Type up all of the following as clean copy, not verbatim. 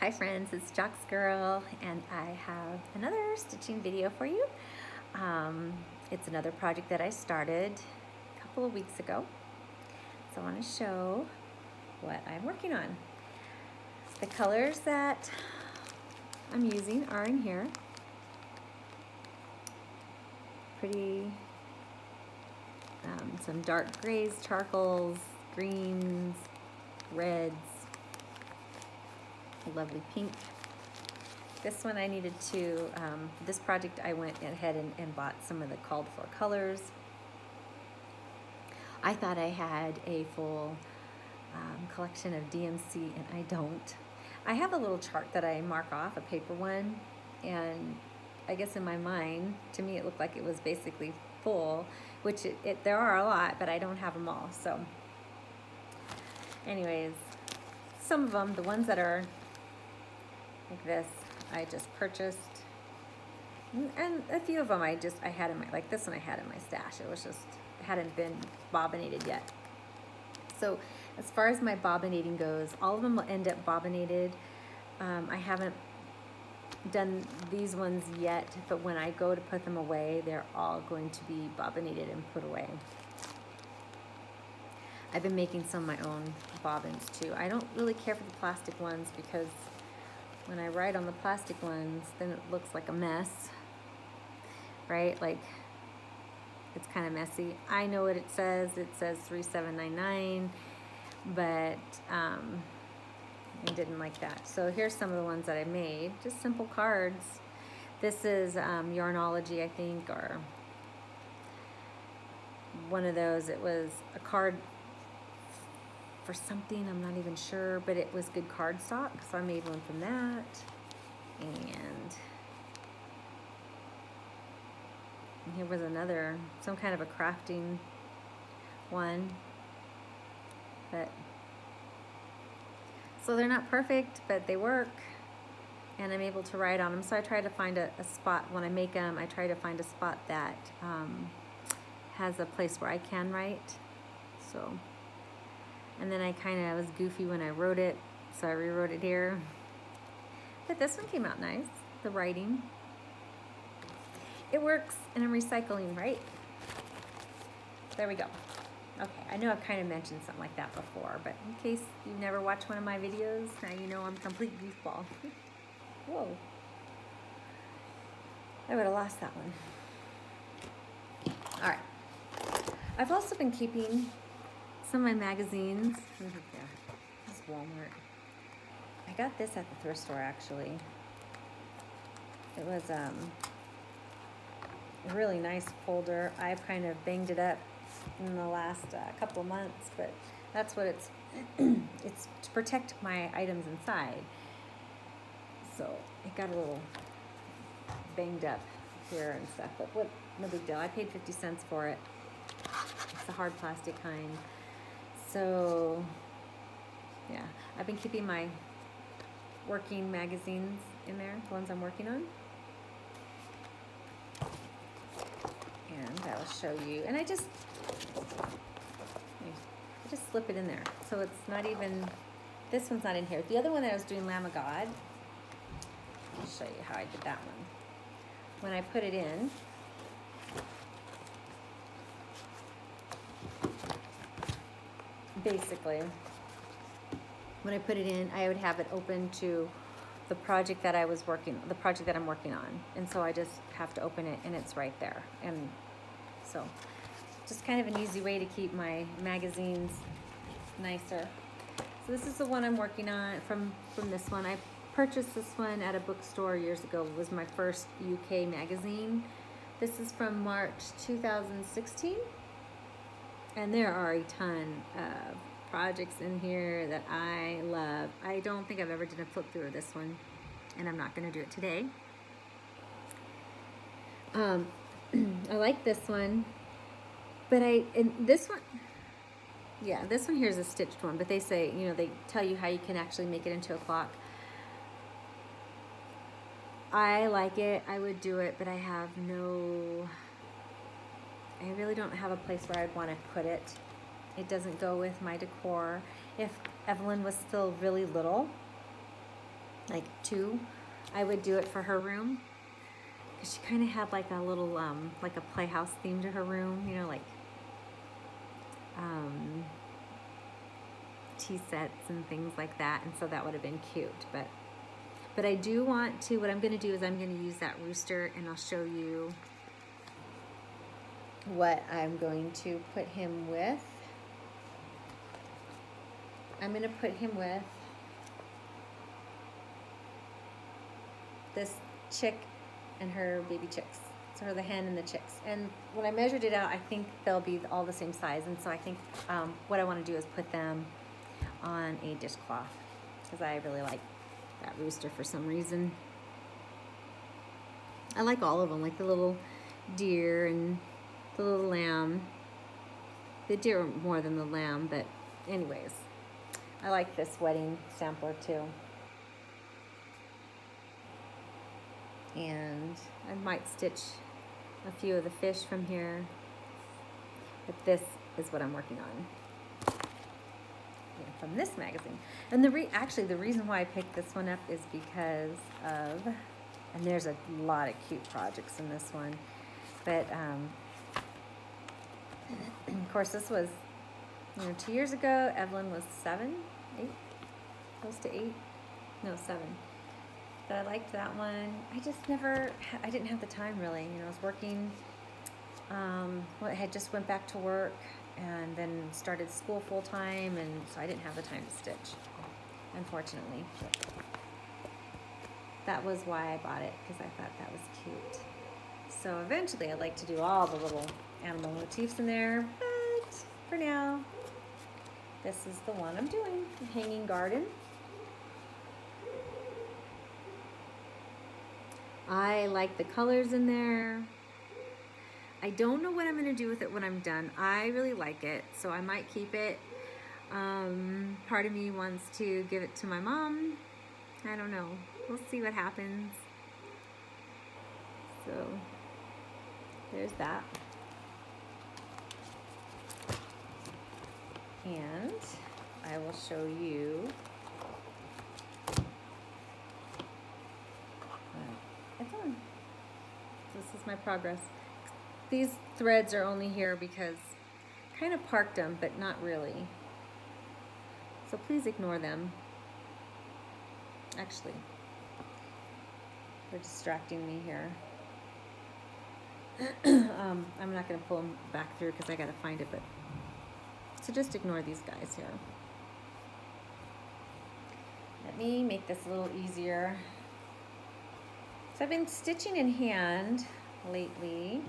Hi friends, it's Jock's Girl, and I have another stitching video for you. It's another project that I started a couple of weeks ago. So I want to show what I'm working on. The colors that I'm using are in here. Pretty, some dark grays, charcoals, greens, reds, a lovely pink. This one I needed to, this project I went ahead and bought some of the called for colors. I thought I had a full collection of DMC, and I don't. I have a little chart that I mark off, a paper one, and I guess in my mind, to me it looked like it was basically full, which there are a lot, but I don't have them all. So anyways, some of them, the ones that are like this, I just purchased, and a few of them I had in my, like this one I had in my stash. It was just, it hadn't been bobbinated yet. So as far as my bobbinating goes, all of them will end up bobbinated. I haven't done these ones yet, but when I go to put them away, they're all going to be bobbinated and put away. I've been making some of my own bobbins too. I don't really care for the plastic ones because when I write on the plastic ones, then it looks like a mess, right? Like, it's kind of messy. I know what it says. It says 37.99, but I didn't like that. So here's some of the ones that I made, just simple cards. This is Yarnology, I think, or one of those. It was a card for something, I'm not even sure, but it was good cardstock, so I made one from that. And here was another, some kind of a crafting one. But so they're not perfect, but they work, and I'm able to write on them. So I try to find a spot when I make them. I try to find a spot that has a place where I can write. So. And then I kind of was goofy when I wrote it, so I rewrote it here. But this one came out nice, the writing. It works, and I'm recycling, right? There we go. Okay, I know I've kind of mentioned something like that before, but in case you've never watched one of my videos, now you know I'm a complete goofball. Whoa. I would have lost that one. All right. I've also been keeping some of my magazines. Yeah, this is Walmart. I got this at the thrift store, actually. It was a really nice folder. I've kind of banged it up in the last couple of months, but that's what it's it's to protect my items inside. So it got a little banged up here and stuff, but what, no big deal. I paid 50 cents for it. It's a hard plastic kind. So, yeah, I've been keeping my working magazines in there, the ones I'm working on. And I will show you. And I just slip it in there. So it's not even, this one's not in here. The other one that I was doing, Lamb of God, I'll show you how I did that one. When I put it in, basically, when I put it in, I would have it open to the project that I'm working on. And so I just have to open it, and it's right there. And so just kind of an easy way to keep my magazines nicer. So this is the one I'm working on from this one. I purchased this one at a bookstore years ago. It was my first UK magazine. This is from March 2016. And there are a ton of projects in here that I love. I don't think I've ever done a flip through of this one, and I'm not going to do it today. I like this one, but this one, yeah, this one here is a stitched one, but they say, you know, they tell you how you can actually make it into a clock. I like it. I would do it, but I really don't have a place where I'd want to put it. It doesn't go with my decor. If Evelyn was still really little, like 2, I would do it for her room. Because she kind of had like a little, like a playhouse theme to her room, you know, like tea sets and things like that. And so that would have been cute. But I do want to, what I'm going to do is I'm going to use that rooster, and I'll show you what I'm going to put him with. I'm going to put him with this chick and her baby chicks. So the hen and the chicks. And when I measured it out, I think they'll be all the same size. And so I think what I want to do is put them on a dishcloth, because I really like that rooster for some reason. I like all of them, like the little deer and the little lamb. The deer more than the lamb, but anyways, I like this wedding sampler too. And I might stitch a few of the fish from here, but this is what I'm working on. Yeah, from this magazine. And actually the reason why I picked this one up is because of, and there's a lot of cute projects in this one, but of course this was, 2 years ago. Evelyn was 7, 8, close to 8, no 7. But I liked that one. I just never, I didn't have the time really. I was working, I had just went back to work and then started school full time, and so I didn't have the time to stitch, unfortunately. That was why I bought it, because I thought that was cute. So eventually I'd like to do all the little animal motifs in there, but for now, this is the one I'm doing, the hanging garden. I like the colors in there. I don't know what I'm going to do with it when I'm done. I really like it, so I might keep it. Part of me wants to give it to my mom. I don't know. We'll see what happens. So there's that. And I will show you. It's on. This is my progress. These threads are only here because I kind of parked them, but not really. So please ignore them. Actually, they're distracting me here. I'm not going to pull them back through because I got to find it, but so just ignore these guys here. Let me make this a little easier. So I've been stitching in hand lately.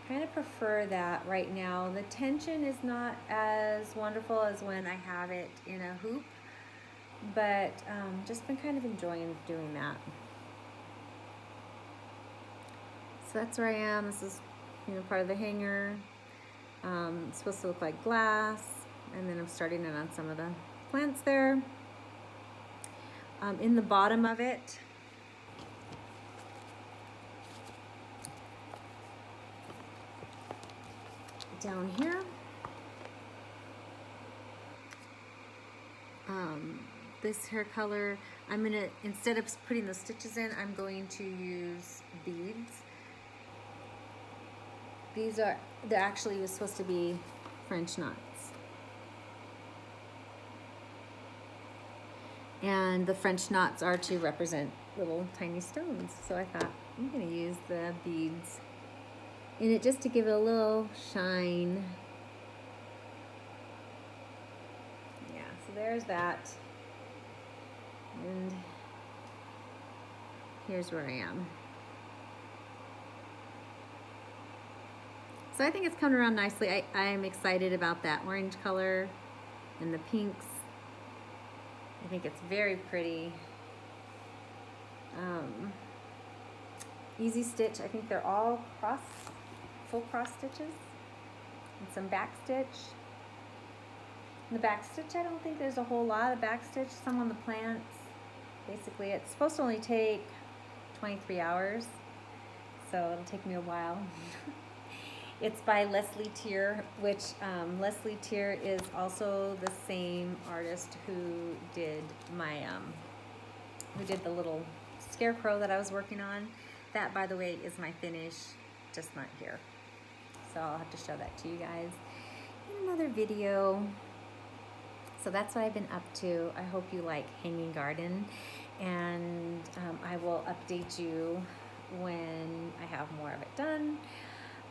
Kind of prefer that right now. The tension is not as wonderful as when I have it in a hoop, but just been kind of enjoying doing that. So that's where I am. This is, part of the hanger. It's supposed to look like glass, and then I'm starting it on some of the plants there. In the bottom of it, down here, this hair color, I'm gonna, instead of putting the stitches in, I'm going to use beads. They're actually supposed to be French knots. And the French knots are to represent little tiny stones. So I thought, I'm gonna use the beads in it just to give it a little shine. Yeah, so there's that. And here's where I am. So I think it's coming around nicely. I'm excited about that orange color and the pinks. I think it's very pretty. Easy stitch. I think they're all full cross stitches, and some back stitch. In the back stitch, I don't think there's a whole lot of back stitch. Some on the plants. Basically, it's supposed to only take 23 hours, so it'll take me a while. It's by Lesley Teare, which Lesley Teare is also the same artist who did my who did the little scarecrow that I was working on. That, by the way, is my finish, just not here. So I'll have to show that to you guys in another video. So that's what I've been up to. I hope you like Hanging Garden, and I will update you when I have more of it done.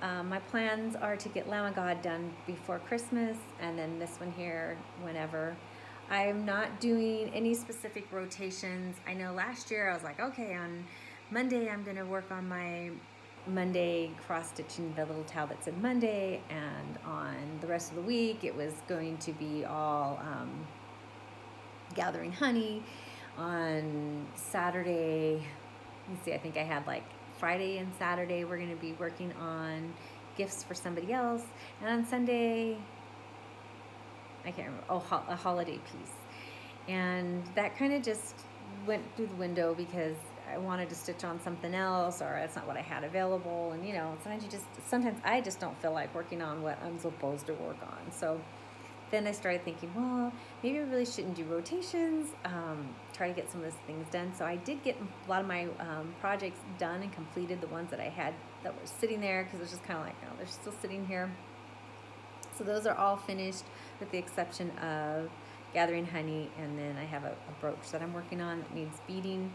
My plans are to get Lamb of God done before Christmas, and then this one here whenever. I'm not doing any specific rotations. I know last year I was like, okay, on Monday I'm gonna work on my Monday cross stitching the little towel that said Monday, and on the rest of the week it was going to be all gathering honey. On Saturday, you see, I think I had like Friday and Saturday we're going to be working on gifts for somebody else, and on Sunday, I can't remember, oh, a holiday piece. And that kind of just went through the window because I wanted to stitch on something else, or that's not what I had available. And you know, sometimes I just don't feel like working on what I'm supposed to work on. So then I started thinking, well, maybe I really shouldn't do rotations, try to get some of those things done. So I did get a lot of my projects done and completed, the ones that I had that were sitting there, because it was just kind of like, oh, they're still sitting here. So those are all finished with the exception of gathering honey, and then I have a brooch that I'm working on that needs beading.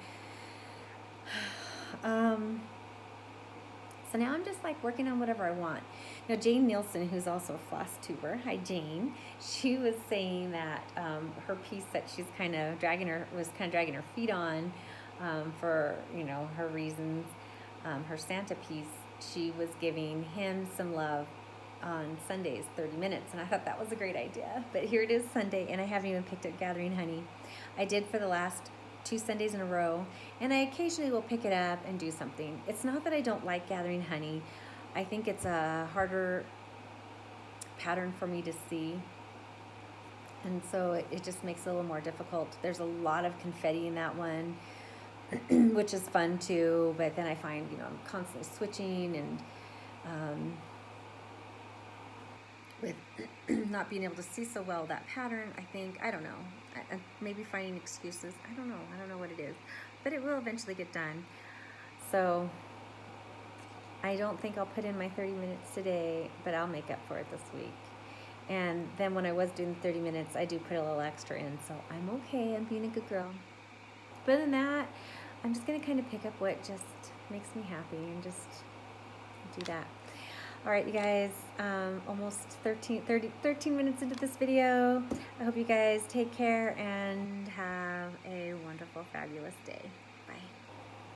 So now I'm just like working on whatever I want. Now Jane Nielsen, who's also a FlossTuber, hi Jane, she was saying that her piece that she's kind of dragging her feet on for, you know, her reasons, her Santa piece, she was giving him some love on Sundays, 30 minutes, and I thought that was a great idea. But here it is Sunday, and I haven't even picked up gathering honey. I did for the last 2 Sundays in a row, and I occasionally will pick it up and do something. It's not that I don't like gathering honey. I think it's a harder pattern for me to see, and so it just makes it a little more difficult. There's a lot of confetti in that one, which is fun too, but then I find, you know, I'm constantly switching, and with not being able to see so well that pattern, I don't know, maybe finding excuses, I don't know what it is, but it will eventually get done. So I don't think I'll put in my 30 minutes today, but I'll make up for it this week. And then when I was doing 30 minutes, I do put a little extra in, so I'm okay, I'm being a good girl. But other than that, I'm just gonna kind of pick up what just makes me happy and just do that. All right, you guys, almost 13 minutes into this video. I hope you guys take care and have a wonderful, fabulous day.